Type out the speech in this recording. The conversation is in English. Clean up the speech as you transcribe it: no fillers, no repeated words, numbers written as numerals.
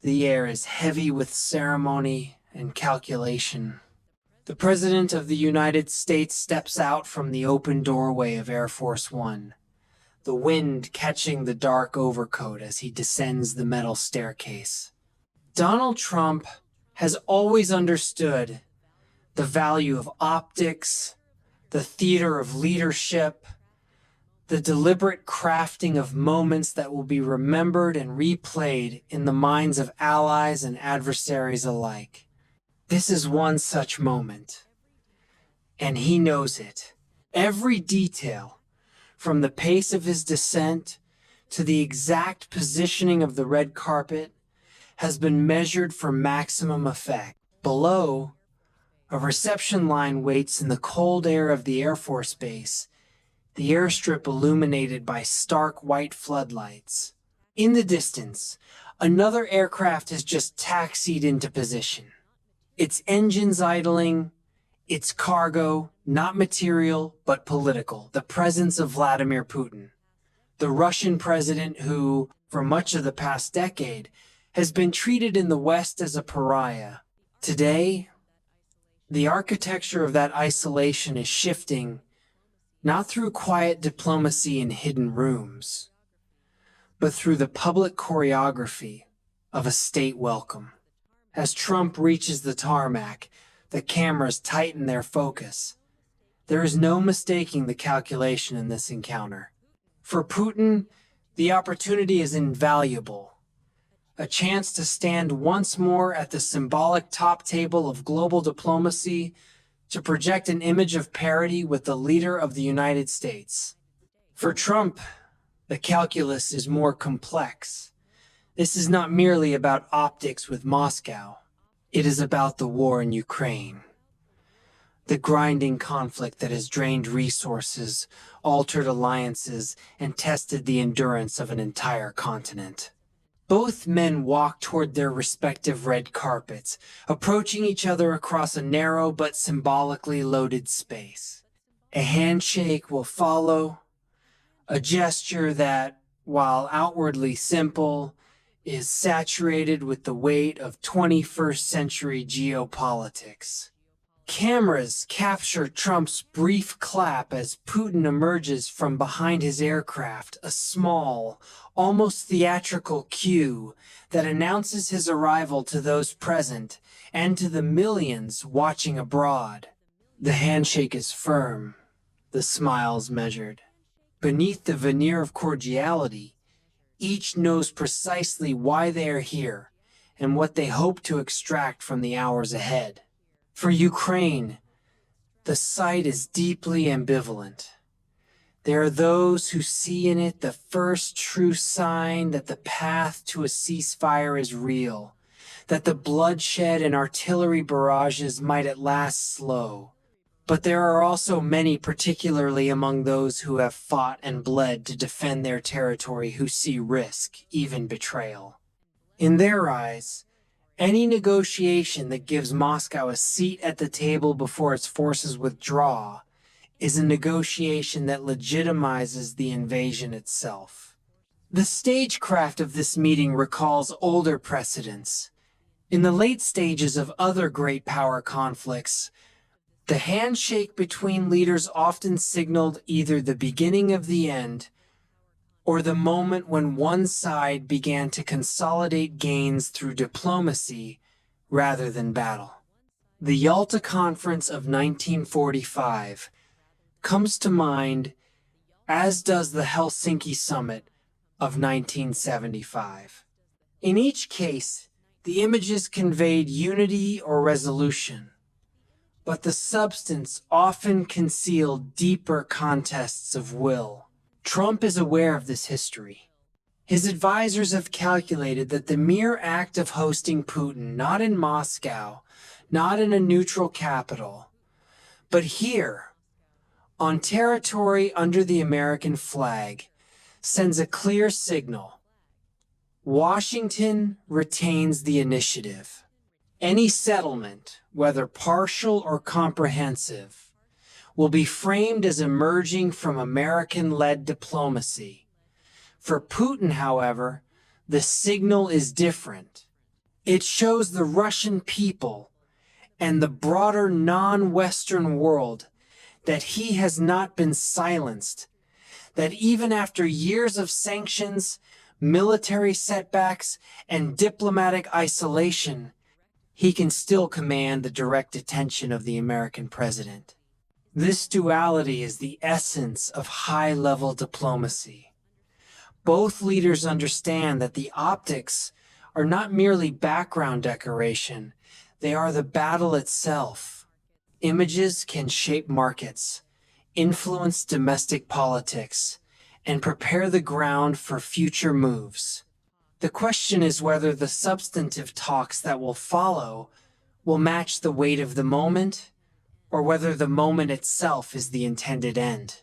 The air is heavy with ceremony and calculation. The President of the United States steps out from the open doorway of Air Force One, the wind catching the dark overcoat as he descends the metal staircase. Donald Trump has always understood the value of optics, the theater of leadership, the deliberate crafting of moments that will be remembered and replayed in the minds of allies and adversaries alike. This is one such moment, and he knows it. Every detail, from the pace of his descent to the exact positioning of the red carpet, has been measured for maximum effect. Below, a reception line waits in the cold air of the Air Force Base, the airstrip illuminated by stark white floodlights. In the distance, another aircraft has just taxied into position. Its engines idling, its cargo, not material, but political, the presence of Vladimir Putin, the Russian president who, for much of the past decade, has been treated in the West as a pariah. Today, the architecture of that isolation is shifting, not through quiet diplomacy in hidden rooms, but through the public choreography of a state welcome. As Trump reaches the tarmac, the cameras tighten their focus. There is no mistaking the calculation in this encounter. For Putin, the opportunity is invaluable. A chance to stand once more at the symbolic top table of global diplomacy to project an image of parity with the leader of the United States. For Trump, the calculus is more complex. This is not merely about optics with Moscow. It is about the war in Ukraine. The grinding conflict that has drained resources, altered alliances, and tested the endurance of an entire continent. Both men walk toward their respective red carpets, approaching each other across a narrow but symbolically loaded space. A handshake will follow, a gesture that, while outwardly simple, is saturated with the weight of 21st century geopolitics. Cameras capture Trump's brief clap as Putin emerges from behind his aircraft, a small, almost theatrical cue that announces his arrival to those present and to the millions watching abroad. The handshake is firm, the smiles measured. Beneath the veneer of cordiality, each knows precisely why they are here and what they hope to extract from the hours ahead. For Ukraine, the sight is deeply ambivalent. There are those who see in it the first true sign that the path to a ceasefire is real, that the bloodshed and artillery barrages might at last slow. But there are also many, particularly among those who have fought and bled to defend their territory, who see risk, even betrayal. In their eyes, any negotiation that gives Moscow a seat at the table before its forces withdraw is a negotiation that legitimizes the invasion itself. The stagecraft of this meeting recalls older precedents. In the late stages of other great power conflicts, the handshake between leaders often signaled either the beginning of the end or the moment when one side began to consolidate gains through diplomacy rather than battle. The Yalta Conference of 1945 comes to mind, as does the Helsinki Summit of 1975. In each case, the images conveyed unity or resolution, but the substance often concealed deeper contests of will. Trump is aware of this history. His advisors have calculated that the mere act of hosting Putin, not in Moscow, not in a neutral capital, but here, on territory under the American flag, sends a clear signal. Washington retains the initiative. Any settlement, whether partial or comprehensive, will be framed as emerging from American-led diplomacy. For Putin, however, the signal is different. It shows the Russian people and the broader non-Western world that he has not been silenced, that even after years of sanctions, military setbacks, and diplomatic isolation, he can still command the direct attention of the American president. This duality is the essence of high-level diplomacy. Both leaders understand that the optics are not merely background decoration, they are the battle itself. Images can shape markets, influence domestic politics, and prepare the ground for future moves. The question is whether the substantive talks that will follow will match the weight of the moment, or whether the moment itself is the intended end.